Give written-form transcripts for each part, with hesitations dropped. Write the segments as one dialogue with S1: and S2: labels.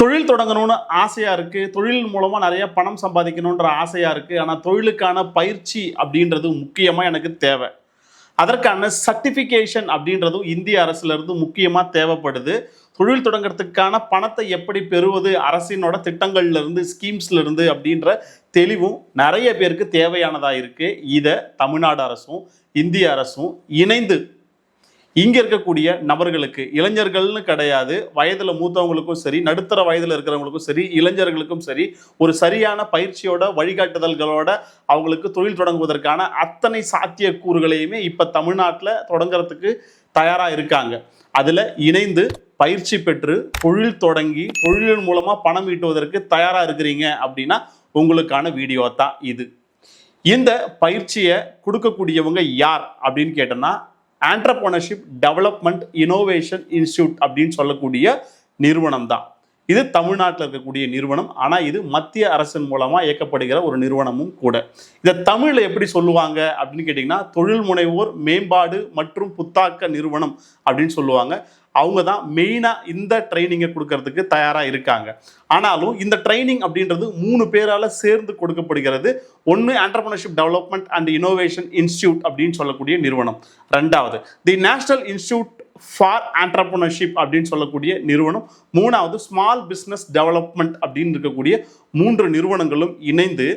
S1: தொழில் தொடங்கணும்னு ஆசையா இருக்கு. தொழில் மூலமா நிறைய பணம் சம்பாதிக்கணுன்ற ஆசையா இருக்கு. ஆனா தொழிலுக்கான பயிற்சி அப்படின்றது முக்கியமா எனக்கு தேவை. அதற்கான சர்டிஃபிகேஷன் அப்படின்றதும் இந்திய அரசுல இருந்து முக்கியமா தேவைப்படுது. தொழில் தொடங்குறதுக்கான பணத்தை எப்படி பெறுவது, அரசினோட திட்டங்கள்ல இருந்து, ஸ்கீம்ஸ்ல இருந்து அப்படின்ற தெளிவும் நிறைய பேருக்கு தேவையானதா இருக்கு. இதை தமிழ்நாடு அரசும் இந்திய அரசும் இணைந்து இங்க இருக்கக்கூடிய நபர்களுக்கு, இளைஞர்கள்னு கிடையாது, வயதுல மூத்தவங்களுக்கும் சரி, நடுத்தர வயதுல இருக்கிறவங்களுக்கும் சரி, இளைஞர்களுக்கும் சரி, ஒரு சரியான பயிற்சியோட வழிகாட்டுதல்களோட அவங்களுக்கு தொழில் தொடங்குவதற்கான அத்தனை சாத்தியக்கூறுகளையுமே இப்ப தமிழ்நாட்டில் தொடங்குறதுக்கு தயாரா இருக்காங்க. அதுல இணைந்து பயிற்சி பெற்று தொழில் தொடங்கி தொழிலின் மூலமா பணம் ஈட்டுவதற்கு தயாரா இருக்கிறீங்க அப்படின்னா உங்களுக்கான வீடியோ தான் இது. இந்த பயிற்சியை கொடுக்கக்கூடியவங்க யார் அப்படின்னு கேட்டோம்னா, ஆண்டர்பிரினர்ஷிப் டெவலப்மெண்ட் இனோவேஷன் இன்ஸ்டியூட் அப்படின்னு சொல்லக்கூடிய நிறுவனம் தான். இது தமிழ்நாட்டில் இருக்கக்கூடிய நிறுவனம். ஆனால் இது மத்திய அரசின் மூலமாக இயக்கப்படுகிற ஒரு நிறுவனமும் கூட. இதை தமிழில் எப்படி சொல்லுவாங்க அப்படின்னு கேட்டிங்கன்னா, தொழில் முனைவோர் மேம்பாடு மற்றும் புத்தாக்க நிறுவனம் அப்படின்னு சொல்லுவாங்க. அவங்க தான் மெயினாக இந்த ட்ரைனிங்கை கொடுக்கறதுக்கு தயாராக இருக்காங்க. ஆனாலும் இந்த ட்ரைனிங் அப்படின்றது 3 பேரால் சேர்ந்து கொடுக்கப்படுகிறது. ஒன்று entrepreneurship development and innovation institute அப்படின்னு சொல்லக்கூடிய நிறுவனம். ரெண்டாவது தி நேஷனல் இன்ஸ்டியூட் ஃபார் ஆண்டர்பிரினர்ஷிப் அப்படின்னு சொல்லக்கூடிய நிறுவனம். மூணாவது ஸ்மால் பிஸ்னஸ் டெவலப்மெண்ட் அப்படின்னு இருக்கக்கூடிய 3 நிறுவனங்களும் இணைந்து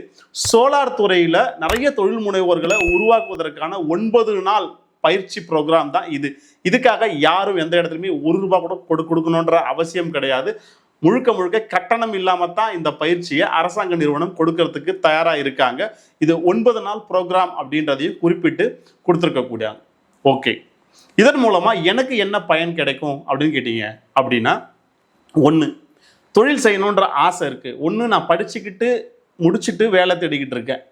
S1: சோலார் துறையில் நிறைய தொழில் முனைவோர்களை உருவாக்குவதற்கான 9 நாள் பயிற்சி ப்ரோக்ராம் தான் இது. இதுக்காக யாரும் எந்த இடத்துலையுமே ₹1 கூட கொடுக்கணுன்ற அவசியம் கிடையாது. முழுக்க முழுக்க கட்டணம் இல்லாமல் தான் இந்த பயிற்சியை அரசாங்க நிறுவனம் கொடுக்கறதுக்கு தயாராக இருக்காங்க. இது 9 நாள் ப்ரோக்ராம் அப்படின்றதையும் குறிப்பிட்டு கொடுத்துருக்கக்கூடியாங்க. ஓகே, இதன் மூலமாக எனக்கு என்ன பயன் கிடைக்கும் அப்படின்னு கேட்டீங்க அப்படின்னா, ஒன்று, தொழில் செய்யணுன்ற ஆசை இருக்குது. ஒன்று, நான் படிச்சுக்கிட்டு முடிச்சுட்டு வேலை தேடிக்கிட்டு இருக்கேன்.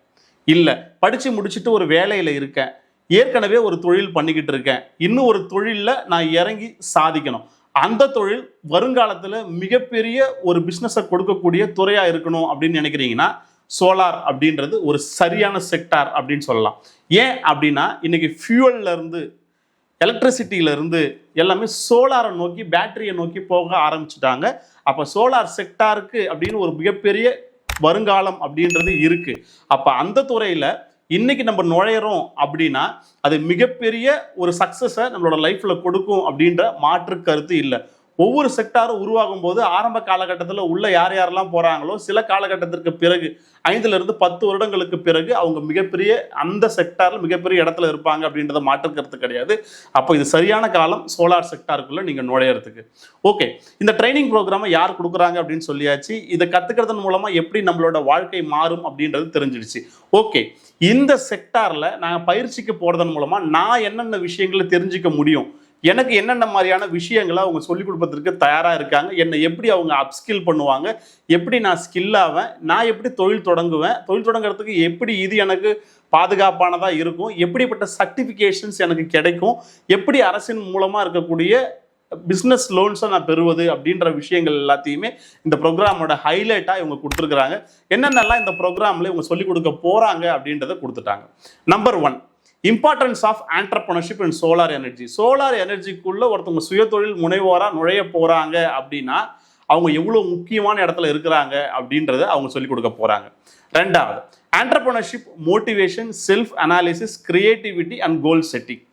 S1: இல்லை, படித்து முடிச்சுட்டு ஒரு வேலையில் இருக்கேன். ஏற்கனவே ஒரு தொழில் பண்ணிக்கிட்டு இருக்கேன். இன்னும் ஒரு தொழிலில் நான் இறங்கி சாதிக்கணும். அந்த தொழில் வருங்காலத்தில் மிகப்பெரிய ஒரு பிஸ்னஸை கொடுக்கக்கூடிய துறையாக இருக்கணும் அப்படின்னு நினைக்கிறீங்கன்னா, சோலார் அப்படின்றது ஒரு சரியான செக்டார் அப்படின்னு சொல்லலாம். ஏன் அப்படின்னா, இன்னைக்கு ஃபியூவல்ல இருந்து, எலக்ட்ரிசிட்டியில இருந்து எல்லாமே சோலாரை நோக்கி, பேட்டரியை நோக்கி போக ஆரம்பிச்சுட்டாங்க. அப்போ சோலார் செக்டாருக்கு அப்படின்னு ஒரு மிகப்பெரிய வருங்காலம் அப்படின்றது இருக்கு. அப்போ அந்த துறையில் இன்னைக்கு நம்ம நுழையிறோம் அப்படின்னா அது மிகப்பெரிய ஒரு சக்சஸை நம்மளோட லைஃப்ல கொடுக்கும் அப்படின்ற மாற்று கருத்து இல்லை. ஒவ்வொரு செக்டாரும் உருவாகும் போது ஆரம்ப காலகட்டத்தில் உள்ள யாரெல்லாம் போறாங்களோ, சில காலகட்டத்திற்கு பிறகு 5 to 10 வருடங்களுக்கு பிறகு அவங்க மிகப்பெரிய அந்த செக்டார்ல மிகப்பெரிய இடத்துல இருப்பாங்க அப்படின்றத மாற்று கருத்து கிடையாது. அப்போ இது சரியான காலம் சோலார் செக்டாருக்குள்ள நீங்க நுழையறதுக்கு. ஓகே, இந்த ட்ரைனிங் ப்ரோக்ராமை யார் கொடுக்குறாங்க அப்படின்னு சொல்லியாச்சு. இதை கத்துக்கிறதன் மூலமா எப்படி நம்மளோட வாழ்க்கை மாறும் அப்படின்றது தெரிஞ்சிடுச்சு. ஓகே, இந்த செக்டார்ல நான் பயிற்சிக்கு போறதன் மூலமா நான் என்னென்ன விஷயங்களை தெரிஞ்சுக்க முடியும், எனக்கு என்னென்ன மாதிரியான விஷயங்களை அவங்க சொல்லிக் கொடுப்பதற்கு தயாராக இருக்காங்க, என்னை எப்படி அவங்க அப்ஸ்கில் பண்ணுவாங்க, எப்படி நான் ஸ்கில் ஆவேன், நான் எப்படி தொழில் தொடங்குவேன், தொழில் தொடங்குறதுக்கு எப்படி இது எனக்கு பாதுகாப்பானதாக இருக்கும், எப்படிப்பட்ட சர்டிஃபிகேஷன்ஸ் எனக்கு கிடைக்கும், எப்படி அரசின் மூலமாக இருக்கக்கூடிய பிஸ்னஸ் லோன்ஸை நான் பெறுவது அப்படின்ற விஷயங்கள் எல்லாத்தையுமே இந்த ப்ரோக்ராமோட ஹைலைட்டாக இவங்க கொடுத்துருக்குறாங்க. என்னென்னலாம் இந்த ப்ரோக்ராமில் இவங்க சொல்லிக் கொடுக்க போகிறாங்க அப்படின்றத கொடுத்துட்டாங்க. Number 1, importance of entrepreneurship in solar energy. Solar எனர்ஜிக்குள்ள ஒருத்தவங்க சுயதொழில் முனைவோராக நுழைய போகிறாங்க அப்படின்னா அவங்க எவ்வளோ முக்கியமான இடத்துல இருக்கிறாங்க அப்படின்றத அவங்க சொல்லிக் கொடுக்க போகிறாங்க. ரெண்டாவது, entrepreneurship motivation, self analysis, creativity and goal setting.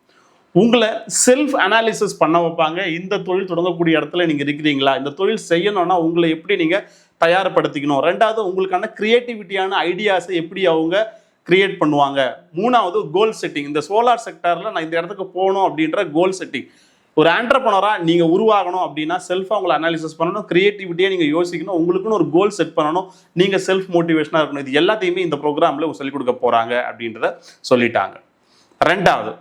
S1: உங்களை செல்ஃப் அனாலிசிஸ் பண்ண வைப்பாங்க. இந்த தொழில் தொடங்கக்கூடிய இடத்துல நீங்கள் இருக்கிறீங்களா, இந்த தொழில் செய்யணும்னா உங்களை எப்படி நீங்கள் தயார்படுத்திக்கணும். ரெண்டாவது, உங்களுக்கான கிரியேட்டிவிட்டியான ஐடியாஸை எப்படி அவங்க கிரியேட் பண்ணுவாங்க. மூணாவது, கோல் செட்டிங். இந்த சோலார் செக்டாரில் நான் இந்த இடத்துக்கு போகணும் அப்படின்ற கோல் செட்டிங். ஒரு ஆண்டர்பிரினராக நீங்கள் உருவாகணும் அப்படின்னா செல்ஃபாக உங்களை அனாலிசிஸ் பண்ணணும், கிரியேட்டிவிட்டியாக நீங்கள் யோசிக்கணும், உங்களுக்குன்னு ஒரு கோல் செட் பண்ணணும், நீங்கள் செல்ஃப் மோட்டிவேஷனாக இருக்கணும். இது எல்லாத்தையுமே இந்த ப்ரோக்ராமில் சொல்லிக் கொடுக்க போகிறாங்க அப்படின்றத சொல்லிட்டாங்க. ரெண்டாவது,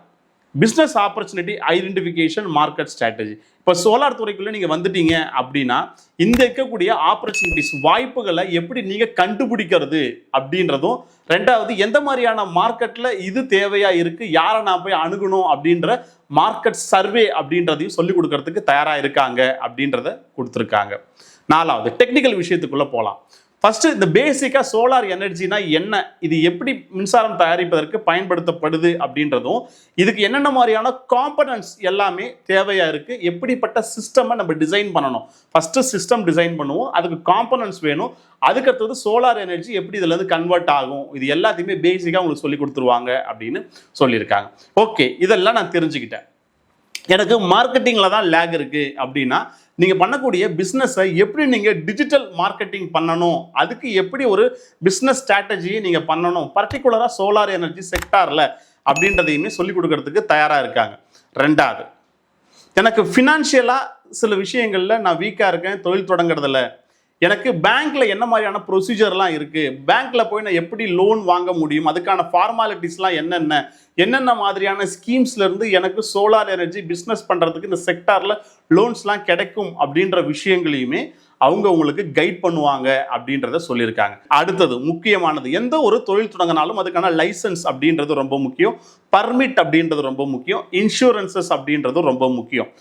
S1: business opportunity identification, market strategy. இப்போ சோலார் துறைக்குள்ளே நீங்கள் வந்துட்டீங்க அப்படின்னா இந்த இருக்கக்கூடிய ஆப்பர்ச்சுனிட்டிஸ், வாய்ப்புகளை எப்படி நீங்கள் கண்டுபிடிக்கிறது அப்படின்றதும், ரெண்டாவது எந்த மாதிரியான மார்க்கெட்டில் இது தேவையாக இருக்குது, யாரை நான் போய் அணுகணும் அப்படின்ற மார்க்கெட் சர்வே அப்படின்றதையும் சொல்லிக் கொடுக்கறதுக்கு தயாராக இருக்காங்க அப்படின்றத கொடுத்துருக்காங்க. நாலாவது, டெக்னிக்கல் விஷயத்துக்குள்ளே போகலாம். ஃபர்ஸ்ட் இந்த பேசிக்கா சோலார் எனர்ஜினா என்ன, இது எப்படி மின்சாரம் தயாரிப்பதற்கு பயன்படுத்தப்படுது அப்படின்றதும், இதுக்கு என்னென்ன மாதிரியான காம்பனன்ட்ஸ் எல்லாமே தேவையா இருக்கு, எப்படிப்பட்ட சிஸ்டமை நம்ம டிசைன் பண்ணணும். ஃபர்ஸ்ட் சிஸ்டம் டிசைன் பண்ணுவோம், அதுக்கு காம்பனன்ட்ஸ் வேணும், அதுக்கடுத்தது சோலார் எனர்ஜி எப்படி இதுல இருந்து கன்வெர்ட் ஆகும், இது எல்லாத்தையுமே பேசிக்கா உங்களுக்கு சொல்லி கொடுத்துருவாங்க அப்படின்னு சொல்லியிருக்காங்க. ஓகே, இதெல்லாம் நான் தெரிஞ்சுக்கிட்டேன். எனக்கு மார்க்கெட்டிங்கில் தான் லேக் இருக்குது அப்படின்னா, நீங்கள் பண்ணக்கூடிய பிஸ்னஸை எப்படி நீங்கள் டிஜிட்டல் மார்க்கெட்டிங் பண்ணணும், அதுக்கு எப்படி ஒரு பிஸ்னஸ் ஸ்ட்ராட்டஜியை நீங்கள் பண்ணணும், பர்டிகுலராக சோலார் எனர்ஜி செக்டாரில் அப்படின்றதையுமே சொல்லிக் கொடுக்கறதுக்கு தயாராக இருக்காங்க. ரெண்டாவது, எனக்கு ஃபினான்ஷியலாக சில விஷயங்களில் நான் வீக்காக இருக்கேன், தொழில் தொடங்குறதில்ல, எனக்கு பேங்க்ல என்ன மாதிரியான ப்ரொசீஜர்லாம் இருக்கு, பேங்க்ல போய் நான் எப்படி லோன் வாங்க முடியும், அதுக்கான ஃபார்மாலிட்டிஸ்லாம் என்னென்ன மாதிரியான ஸ்கீம்ஸ்ல இருந்து எனக்கு சோலார் எனர்ஜி பிஸ்னஸ் பண்றதுக்கு இந்த செக்டார்ல லோன்ஸ்லாம் கிடைக்கும் அப்படின்ற விஷயங்களையுமே அவங்க உங்களுக்கு கைட் பண்ணுவாங்க அப்படின்றத சொல்லியிருக்காங்க. அடுத்தது முக்கியமானது, எந்த ஒரு தொழில் தொடங்கினாலும் அதுக்கான லைசன்ஸ் அப்படின்றது ரொம்ப முக்கியம், பர்மிட் அப்படின்றது ரொம்ப முக்கியம், இன்சூரன்சஸ் அப்படின்றது ரொம்ப முக்கியம்.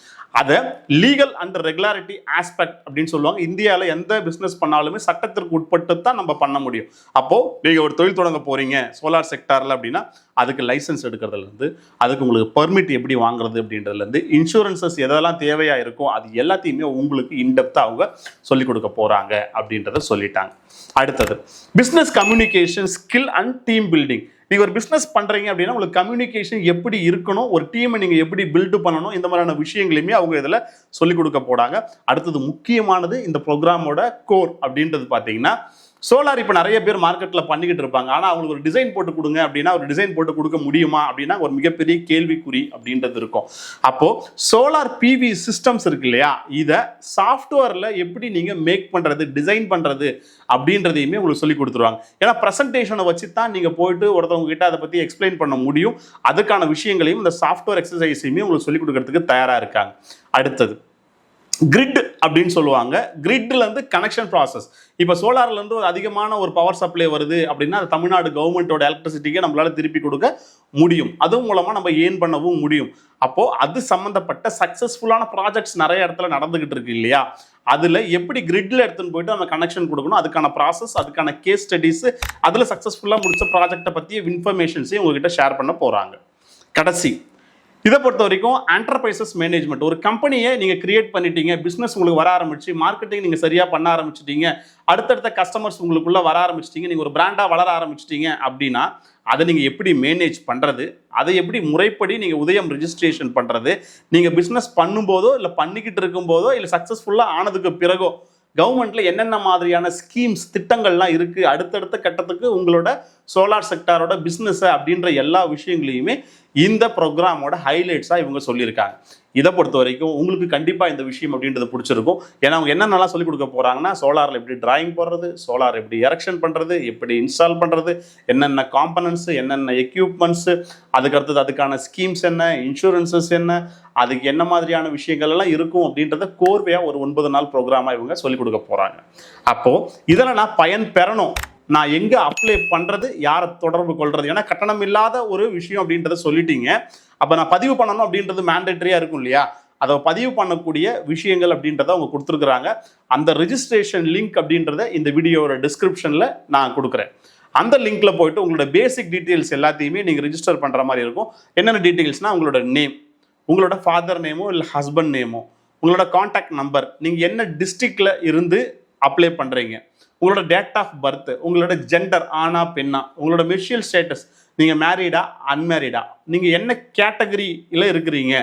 S1: அதை லீகல் அண்ட் ரெகுலாரிட்டி ஆஸ்பெக்ட் அப்படின்னு சொல்லுவாங்க. இந்தியாவில் எந்த பிஸ்னஸ் பண்ணாலுமே சட்டத்திற்கு உட்பட்டு தான் நம்ம பண்ண முடியும். அப்போ நீங்கள் ஒரு தொழில் தொடங்க போறீங்க சோலார் செக்டாரில் அப்படின்னா, அதுக்கு லைசன்ஸ் எடுக்கிறதுலேருந்து, அதுக்கு உங்களுக்கு பெர்மிட் எப்படி வாங்குறது அப்படின்றதுலேருந்து, இன்சூரன்சஸ் எதெல்லாம் தேவையாக இருக்கோ அது எல்லாத்தையுமே உங்களுக்கு இன்டெப்த்தாக அவங்க சொல்லிக் கொடுக்க போகிறாங்க அப்படின்றத சொல்லிட்டாங்க. அடுத்தது business communication skill and team building. நீங்கள் ஒரு பிஸ்னஸ் பண்ணுறீங்க அப்படின்னா உங்களுக்கு கம்யூனிகேஷன் எப்படி இருக்கணும், ஒரு டீமை நீங்கள் எப்படி பில்டு பண்ணணும், இந்த மாதிரியான விஷயங்களையுமே அவங்க இதில் சொல்லிக் கொடுக்க போகிறாங்க. அடுத்தது முக்கியமானது இந்த ப்ரோக்ராமோட கோர் அப்படின்றது பார்த்தீங்கன்னா, சோலார் இப்போ நிறைய பேர் மார்க்கெட்டில் பண்ணிக்கிட்டு இருப்பாங்க, ஆனால் அவங்களுக்கு ஒரு டிசைன் போட்டு கொடுங்க அப்படின்னா ஒரு டிசைன் போட்டு கொடுக்க முடியுமா அப்படின்னா ஒரு மிகப்பெரிய கேள்விக்குறி அப்படின்றது இருக்கும். அப்போ சோலார் பிவி சிஸ்டம்ஸ் இருக்கு இல்லையா, இதை சாஃப்ட்வேரில் எப்படி நீங்கள் மேக் பண்ணுறது, டிசைன் பண்ணுறது அப்படின்றதையுமே உங்களுக்கு சொல்லி கொடுத்துருவாங்க. ஏன்னா ப்ரெசன்டேஷனை வச்சு தான் நீங்கள் போயிட்டு ஒருத்தவங்க கிட்ட அதை பற்றி எக்ஸ்பிளைன் பண்ண முடியும். அதுக்கான விஷயங்களையும் இந்த சாஃப்ட்வேர் எக்ஸசைஸையுமே உங்களுக்கு சொல்லிக் கொடுக்கறதுக்கு தயாராக இருக்காங்க. அடுத்தது கிரிட் அப்படின்னு சொல்லுவாங்க. கிரிட்ல இருந்து கனெக்ஷன் ப்ராசஸ். இப்போ சோலார்ல இருந்து ஒரு அதிகமான ஒரு பவர் சப்ளை வருது அப்படின்னா அது தமிழ்நாடு கவர்மெண்டோட எலக்ட்ரிசிட்டிக்கு நம்மளால திருப்பி கொடுக்க முடியும், அதுவும் மூலமா நம்ம ஏர்ன் பண்ணவும் முடியும். அப்போ அது சம்பந்தப்பட்ட சக்சஸ்ஃபுல்லான ப்ராஜெக்ட்ஸ் நிறைய இடத்துல நடந்துகிட்டு இருக்கு இல்லையா, அதுல எப்படி கிரிட்ல எடுத்துன்னு போயிட்டு நம்ம கனெக்ஷன் கொடுக்கணும், அதுக்கான ப்ராசஸ், அதுக்கான கேஸ் ஸ்டடிஸ், அதுல சக்சஸ்ஃபுல்லா முடிச்ச ப்ராஜெக்டை பத்திய இன்ஃபர்மேஷன்ஸையும் உங்ககிட்ட ஷேர் பண்ண போறாங்க. கடைசி, இதை பொறுத்த வரைக்கும் என்டர்பிரைசஸ் மேனேஜ்மெண்ட். ஒரு கம்பெனியை நீங்கள் கிரியேட் பண்ணிட்டீங்க, பிஸ்னஸ் உங்களுக்கு வர ஆரம்பிச்சு, மார்க்கெட்டிங் நீங்கள் சரியாக பண்ண ஆரம்பிச்சிட்டீங்க, அடுத்தடுத்த கஸ்டமர்ஸ் உங்களுக்குள்ள வர ஆரம்பிச்சிட்டீங்க, நீங்கள் ஒரு பிராண்டாக வளர ஆரம்பிச்சிட்டீங்க அப்படின்னா அதை நீங்கள் எப்படி மேனேஜ் பண்ணுறது, அதை எப்படி முறைப்படி நீங்கள் உதயம் ரெஜிஸ்ட்ரேஷன் பண்ணுறது, நீங்கள் பிஸ்னஸ் பண்ணும்போதோ இல்லை பண்ணிக்கிட்டு இருக்கும்போதோ இல்லை சக்ஸஸ்ஃபுல்லாக ஆனதுக்கு பிறகோ கவர்மெண்ட்ல என்னென்ன மாதிரியான ஸ்கீம்ஸ் திட்டங்கள்லாம் இருக்கு, அடுத்தடுத்த கட்டத்துக்கு உங்களோட சோலார் செக்டாரோட பிஸ்னஸ் அப்படின்ற எல்லா விஷயங்களையுமே இந்த ப்ரோக்ராமோட ஹைலைட்ஸாக இவங்க சொல்லியிருக்காங்க. இதை பொறுத்த வரைக்கும் உங்களுக்கு கண்டிப்பாக இந்த விஷயம் அப்படின்றது பிடிச்சிருக்கும். ஏன்னா அவங்க என்னென்னலாம் சொல்லிக் கொடுக்க போகிறாங்கன்னா, சோலாரில் எப்படி டிராயிங் போடுறது, சோலார் எப்படி எரெக்ஷன் பண்ணுறது, எப்படி இன்ஸ்டால் பண்ணுறது, என்னென்ன காம்பனன்ட்ஸு, என்னென்ன எக்யூப்மெண்ட்ஸு, அதுக்கடுத்தது அதுக்கான ஸ்கீம்ஸ் என்ன, இன்சூரன்சஸ் என்ன, அதுக்கு என்ன மாதிரியான விஷயங்கள் எல்லாம் இருக்கும் அப்படின்றத கோர்வையாக ஒரு 9 நாள் ப்ரோக்ராமாக இவங்க சொல்லிக் கொடுக்க போகிறாங்க. அப்போது இதில் நான் பயன் பெறணும், நான் எங்கே அப்ளை பண்ணுறது, யாரை தொடர்பு கொள்வது, ஏன்னா கட்டணம் இல்லாத ஒரு விஷயம் அப்படின்றத சொல்லிட்டீங்க. அப்போ நான் பதிவு பண்ணணும் அப்படின்றது மேண்டேட்டரியாக இருக்கும் இல்லையா, அதை பதிவு பண்ணக்கூடிய விஷயங்கள் அப்படின்றத அவங்க கொடுத்துருக்குறாங்க. அந்த ரிஜிஸ்ட்ரேஷன் லிங்க் அப்படின்றத இந்த வீடியோவோட டிஸ்கிரிப்ஷனில் நான் கொடுக்குறேன். அந்த லிங்க்ல போயிட்டு உங்களோட பேசிக் டீட்டெயில்ஸ் எல்லாத்தையுமே நீங்கள் ரிஜிஸ்டர் பண்ணுற மாதிரி இருக்கும். என்னென்ன டீட்டெயில்ஸ்னால் உங்களோட நேம், உங்களோட ஃபாதர் நேமோ இல்லை ஹஸ்பண்ட் நேமோ, உங்களோட கான்டாக்ட் நம்பர், நீங்கள் என்ன டிஸ்ட்ரிக்டில் இருந்து அப்ளை பண்ணுறீங்க, உங்களோட டேட் ஆஃப் பர்த், உங்களோட ஜெண்டர் ஆனா பெண்ணா, உங்களோட மெர்ஷியல் ஸ்டேட்டஸ், நீங்கள் மேரீடா அன்மேரீடா, நீங்கள் என்ன கேட்டகரியில் இருக்கிறீங்க,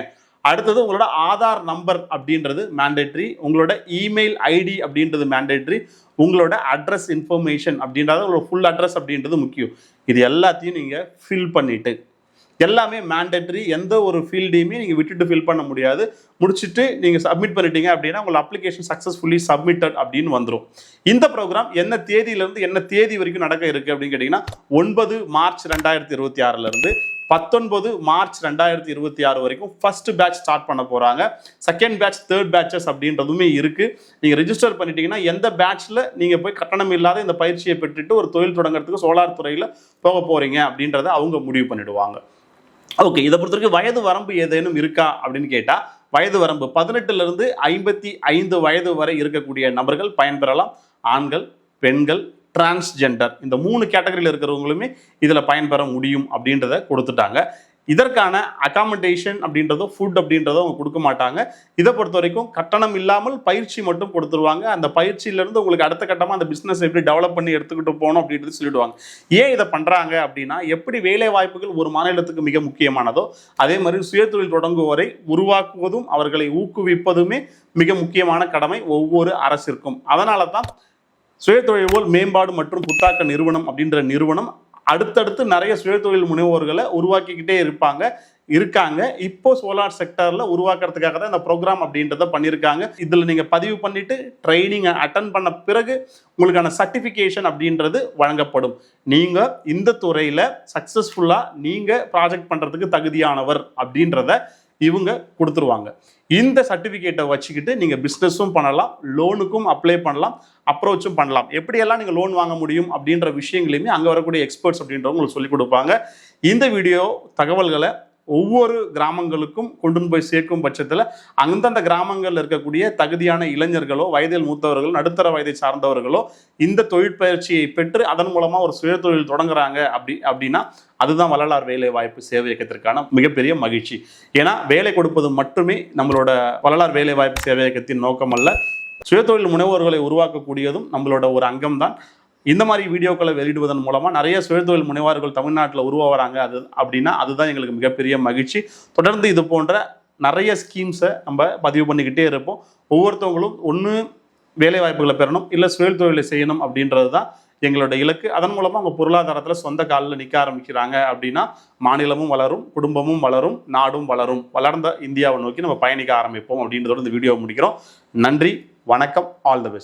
S1: அடுத்தது உங்களோட ஆதார் நம்பர் அப்படின்றது மேண்டேட்ரி, உங்களோட இமெயில் ஐடி அப்படின்றது மேண்டேட்ரி, உங்களோட அட்ரஸ் இன்ஃபர்மேஷன் அப்படின்றது உங்களோட ஃபுல் அட்ரஸ் அப்படின்றது முக்கியம். இது எல்லாத்தையும் நீங்கள் ஃபில் பண்ணிவிட்டு, எல்லாமே மேண்டேட்டரி, எந்த ஒரு ஃபீல்டையுமே நீங்கள் விட்டுட்டு ஃபில் பண்ண முடியாது. முடிச்சுட்டு நீங்கள் சப்மிட் பண்ணிட்டீங்க அப்படின்னா உங்கள் அப்ளிகேஷன் சக்ஸஸ்ஃபுல்லி சப்மிட்டட் அப்படின்னு வந்துடும். இந்த ப்ரோக்ராம் என்ன தேதியிலேருந்து என்ன தேதி வரைக்கும் நடக்க இருக்குது அப்படின்னு கேட்டிங்கன்னா 9 மார்ச் 2026 19 மார்ச் 2026 வரைக்கும் ஃபர்ஸ்ட் பேட்ச் ஸ்டார்ட் பண்ண போகிறாங்க. செகண்ட் பேட்ச், தேர்ட் பேட்சஸ் அப்படின்றதுமே இருக்குது. நீங்கள் ரிஜிஸ்டர் பண்ணிட்டீங்கன்னா எந்த பேட்ச்சில் நீங்கள் போய் கட்டணம் இல்லாத இந்த பயிற்சியை பெற்றுட்டு ஒரு தொழில் தொடங்குறதுக்கு சோலார் துறையில் போக போகிறீங்க அப்படின்றத அவங்க முடிவு பண்ணிடுவாங்க. ஓகே, இதை பொறுத்த வரைக்கும் வயது வரம்பு ஏதேனும் இருக்கா அப்படின்னு கேட்டால் வயது வரம்பு 18 to 55 வயது வரை இருக்கக்கூடிய நபர்கள் பயன்பெறலாம். ஆண்கள், பெண்கள், டிரான்ஸ்ஜெண்டர், இந்த 3 கேட்டகரியில் இருக்கிறவங்களுமே இதில் பயன்பெற முடியும் அப்படின்றத கொடுத்துட்டாங்க. இதற்கான அகாமடேஷன் அப்படின்றதோ ஃபுட் அப்படின்றதோ அவங்க கொடுக்க மாட்டாங்க. இதை பொறுத்த வரைக்கும் கட்டணம் இல்லாமல் பயிற்சி மட்டும் கொடுத்துருவாங்க. அந்த பயிற்சியிலேருந்து உங்களுக்கு அடுத்த கட்டமாக அந்த பிஸ்னஸ் எப்படி டெவலப் பண்ணி எடுத்துக்கிட்டு போகணும் அப்படின்றது சொல்லிடுவாங்க. ஏன் இதை பண்ணுறாங்க அப்படின்னா, எப்படி வேலை வாய்ப்புகள் ஒரு மாநிலத்துக்கு மிக முக்கியமானதோ அதே மாதிரி சுயதொழில் தொடங்குவோரை உருவாக்குவதும் அவர்களை ஊக்குவிப்பதுமே மிக முக்கியமான கடமை ஒவ்வொரு அரசிற்கும். அதனால தான் சுயதொழில் மேம்பாடு மற்றும் புத்தாக்க நிறுவனம் அப்படின்ற நிறுவனம் அடுத்தடுத்து நிறைய சுயதொழில் முனைவோர்களை உருவாக்கிக்கிட்டே இருக்காங்க. இப்போ சோலார் செக்டர்ல உருவாக்குறதுக்காக தான் இந்த ப்ரோக்ராம் அப்படின்றத பண்ணியிருக்காங்க. இதில் நீங்க பதிவு பண்ணிட்டு ட்ரைனிங் அட்டன் பண்ண பிறகு உங்களுக்கான சர்டிஃபிகேஷன் அப்படின்றது வழங்கப்படும். நீங்க இந்த துறையில சக்சஸ்ஃபுல்லா நீங்க ப்ராஜெக்ட் பண்றதுக்கு தகுதியானவர் அப்படின்றத இவங்க கொடுத்துருவாங்க. இந்த சர்டிஃபிகேட்டை வச்சுக்கிட்டு நீங்கள் பிஸ்னஸும் பண்ணலாம், லோனுக்கும் அப்ளை பண்ணலாம், அப்ரோச்சும் பண்ணலாம். எப்படியெல்லாம் நீங்கள் லோன் வாங்க முடியும் அப்படின்ற விஷயங்களையுமே அங்கே வரக்கூடிய எக்ஸ்பர்ட்ஸ் அப்படின்றவங்க உங்களுக்கு சொல்லிக் கொடுப்பாங்க. இந்த வீடியோ தகவல்களை ஒவ்வொரு கிராமங்களுக்கும் கொண்டு போய் சேர்க்கும் பட்சத்தில் அந்தந்த கிராமங்களில் இருக்கக்கூடிய தகுதியான இளைஞர்களோ, வயதில் மூத்தவர்களோ, நடுத்தர வயதை சார்ந்தவர்களோ இந்த தொழிற்பயிற்சியை பெற்று அதன் மூலமாக ஒரு சுயதொழில் தொடங்குறாங்க அப்படின்னா அதுதான் வள்ளலார் வேலை வாய்ப்பு சேவை இயக்கத்திற்கான மிகப்பெரிய மகிழ்ச்சி. ஏன்னா வேலை கொடுப்பது மட்டுமே நம்மளோட வள்ளலார் வேலை வாய்ப்பு சேவை இயக்கத்தின் நோக்கம் அல்ல. சுயதொழில் முனைவோர்களை உருவாக்கக்கூடியதும் நம்மளோட ஒரு அங்கம் தான். இந்த மாதிரி வீடியோக்களை வெளியிடுவதன் மூலமாக நிறைய சுயதொழில் முனைவார்கள் தமிழ்நாட்டில் உருவாகிறாங்க அப்படின்னா அதுதான் எங்களுக்கு மிகப்பெரிய மகிழ்ச்சி. தொடர்ந்து இது போன்ற நிறைய ஸ்கீம்ஸை நம்ம பதிவு பண்ணிக்கிட்டே இருப்போம். ஒவ்வொருத்தவங்களும் ஒன்று வேலை வாய்ப்புகளை பெறணும், இல்லை சுயதொழிலை செய்யணும் அப்படின்றது தான் எங்களோட இலக்கு. அதன் மூலமாக அவங்க பொருளாதாரத்தில் சொந்த காலில் நிற்க ஆரம்பிக்கிறாங்க அப்படின்னா மாநிலமும் வளரும், குடும்பமும் வளரும், நாடும் வளரும். வளர்ந்த இந்தியாவை நோக்கி நம்ம பயணிக்க ஆரம்பிப்போம் அப்படின்றதோட இந்த வீடியோ முடிக்கிறோம். நன்றி, வணக்கம், ஆல் தி பெஸ்ட்.